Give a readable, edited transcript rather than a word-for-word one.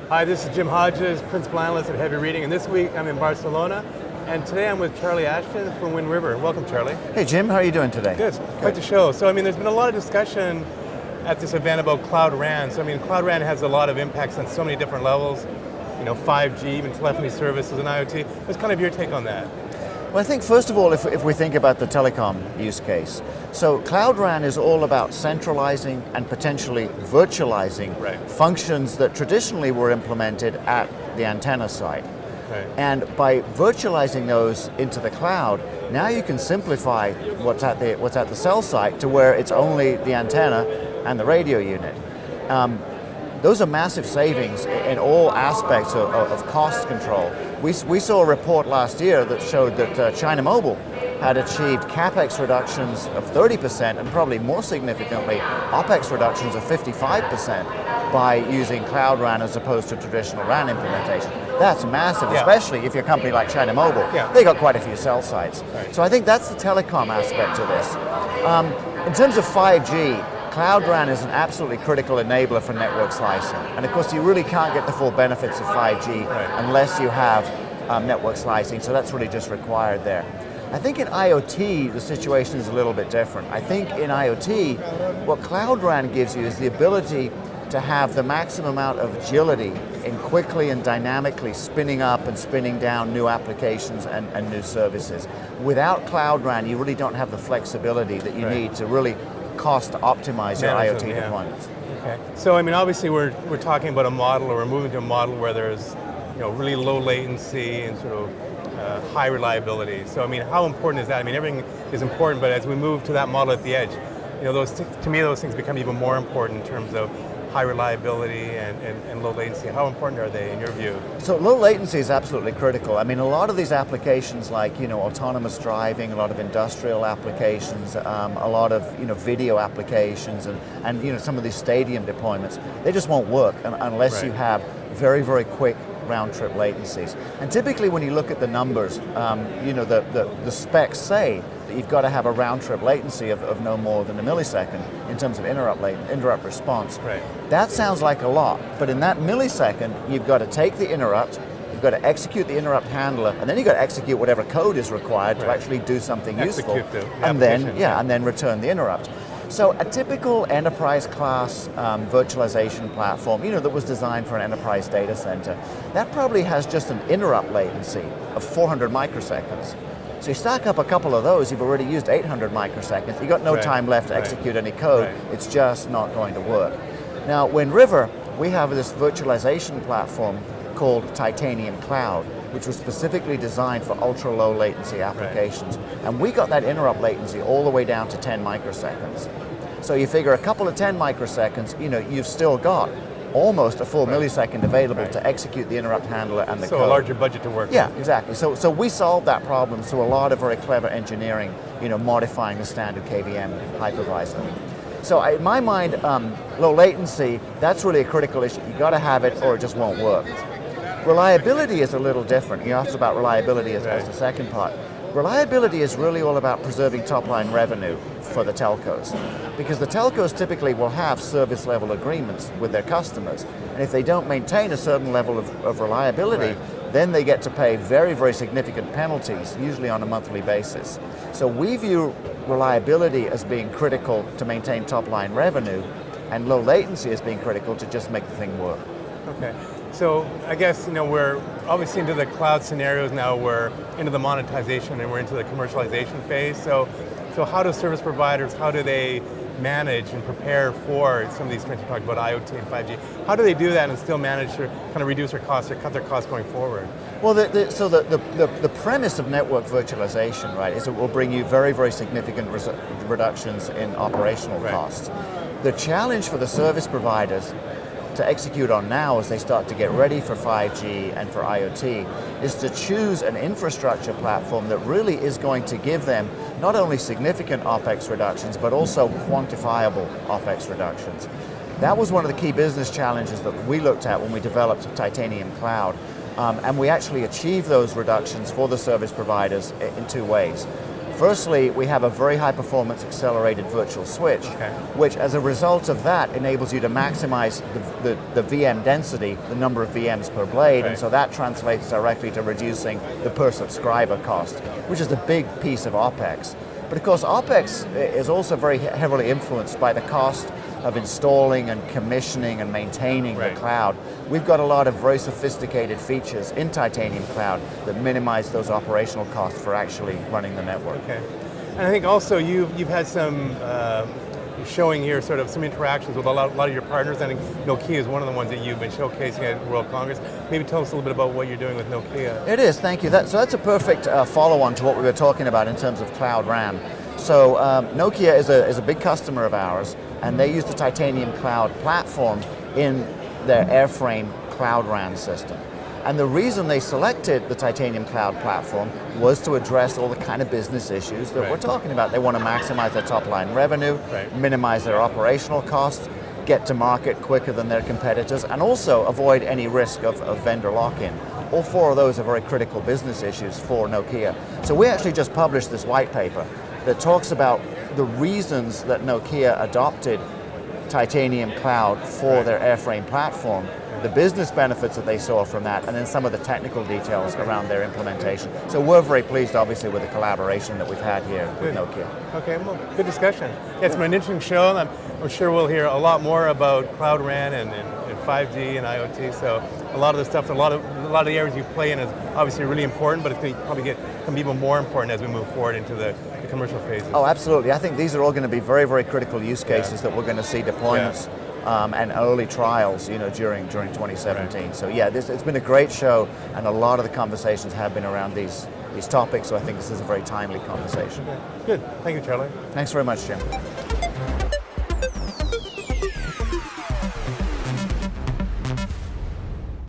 Hi, this is Jim Hodges, Principal Analyst at Heavy Reading, and this week I'm in Barcelona, and today I'm with Charlie Ashton from Wind River. Welcome, Charlie. Hey, Jim, how are you doing today? Good. Quite the show. So, there's been a lot of discussion at this event about Cloud RAN. So, Cloud RAN has a lot of impacts on so many different levels, 5G, even telephony services and IoT. What's kind of your take on that? Well, I think first of all, if we think about the telecom use case, so Cloud RAN is all about centralizing and potentially virtualizing functions that traditionally were implemented at the antenna site. Right. And by virtualizing those into the cloud, now you can simplify what's at the cell site to where it's only the antenna and the radio unit. Those are massive savings in all aspects of cost control. We saw a report last year that showed that China Mobile had achieved CapEx reductions of 30% and probably more significantly, OpEx reductions of 55% by using Cloud RAN as opposed to traditional RAN implementation. That's massive, especially if you're a company like China Mobile. They got quite a few cell sites. Right. So I think that's the telecom aspect of this. In terms of 5G, Cloud RAN is an absolutely critical enabler for network slicing. And of course, you really can't get the full benefits of 5G unless you have network slicing, so that's really just required there. I think in IoT, the situation is a little bit different. I think in IoT, what Cloud RAN gives you is the ability to have the maximum amount of agility in quickly and dynamically spinning up and spinning down new applications and new services. Without Cloud RAN, you really don't have the flexibility that you need to really cost optimize your IoT deployments. Okay. So obviously we're talking about a model, or we're moving to a model where there's really low latency and sort of high reliability. So how important is that? Everything is important, but as we move to that model at the edge, to me those things become even more important in terms of high reliability and low latency. How important are they in your view? So low latency is absolutely critical. A lot of these applications like autonomous driving, a lot of industrial applications, a lot of video applications, and some of these stadium deployments, they just won't work unless you have very, very quick round-trip latencies. And typically when you look at the numbers, the specs say that you've got to have a round-trip latency of no more than a millisecond in terms of interrupt response. Right. That sounds like a lot, but in that millisecond, you've got to take the interrupt, you've got to execute the interrupt handler, and then you've got to execute whatever code is required to actually do something useful, and then return the interrupt. So a typical enterprise class virtualization platform, that was designed for an enterprise data center, that probably has just an interrupt latency of 400 microseconds. So you stack up a couple of those, you've already used 800 microseconds, you've got no time left to execute any code, it's just not going to work. Now, Wind River, we have this virtualization platform called Titanium Cloud, which was specifically designed for ultra low latency applications. And we got that interrupt latency all the way down to 10 microseconds. So you figure a couple of 10 microseconds, you've still got almost a full millisecond available to execute the interrupt handler and the code. So a larger budget to work with. Yeah, exactly. So we solved that problem through a lot of very clever engineering, modifying the standard KVM hypervisor. So in my mind, low latency, that's really a critical issue. You got to have it or it just won't work. Reliability is a little different. You asked about reliability as the second part. Reliability is really all about preserving top-line revenue for the telcos, because the telcos typically will have service level agreements with their customers, and if they don't maintain a certain level of reliability, then they get to pay very, very significant penalties, usually on a monthly basis. So we view reliability as being critical to maintain top-line revenue, and low latency as being critical to just make the thing work. Okay. So I guess we're obviously into the cloud scenarios now. We're into the monetization and we're into the commercialization phase. So how do service providers, how do they manage and prepare for some of these trends you talked about, IoT and 5G? How do they do that and still manage to kind of reduce their costs or cut their costs going forward? Well, the premise of network virtualization, is it will bring you very, very significant reductions in operational costs. The challenge for the service providers to execute on now as they start to get ready for 5G and for IoT is to choose an infrastructure platform that really is going to give them not only significant OpEx reductions, but also quantifiable OpEx reductions. That was one of the key business challenges that we looked at when we developed Titanium Cloud. And we actually achieved those reductions for the service providers in two ways. Firstly, we have a very high performance accelerated virtual switch, which as a result of that enables you to maximize the VM density, the number of VMs per blade, and so that translates directly to reducing the per subscriber cost, which is a big piece of OpEx. But of course, OpEx is also very heavily influenced by the cost of installing and commissioning and maintaining the cloud. We've got a lot of very sophisticated features in Titanium Cloud that minimize those operational costs for actually running the network. Okay. And I think also you've had some showing here sort of some interactions with a lot of your partners. I think Nokia is one of the ones that you've been showcasing at World Congress. Maybe tell us a little bit about what you're doing with Nokia. It is, thank you. So that's a perfect follow-on to what we were talking about in terms of Cloud RAN. So Nokia is a big customer of ours, and they use the Titanium Cloud platform in their airframe Cloud RAN system. And the reason they selected the Titanium Cloud platform was to address all the kind of business issues that we're talking about. They want to maximize their top line revenue, minimize their operational costs, get to market quicker than their competitors, and also avoid any risk of vendor lock-in. All four of those are very critical business issues for Nokia. So we actually just published this white paper that talks about the reasons that Nokia adopted Titanium Cloud for their airframe platform, the business benefits that they saw from that, and then some of the technical details around their implementation. So we're very pleased, obviously, with the collaboration that we've had here with Nokia. Okay, well, good discussion. Yeah, it's been an interesting show. I'm sure we'll hear a lot more about Cloud RAN and 5G and IoT. So a lot of the stuff, a lot of the areas you play in is obviously really important, but it's going to probably can be even more important as we move forward into the commercial phases. Oh, absolutely. I think these are all going to be very, very critical use cases that we're going to see deployments and early trials, during 2017. So yeah, it's been a great show, and a lot of the conversations have been around these topics. So I think this is a very timely conversation. Okay. Good. Thank you, Charlie. Thanks very much, Jim.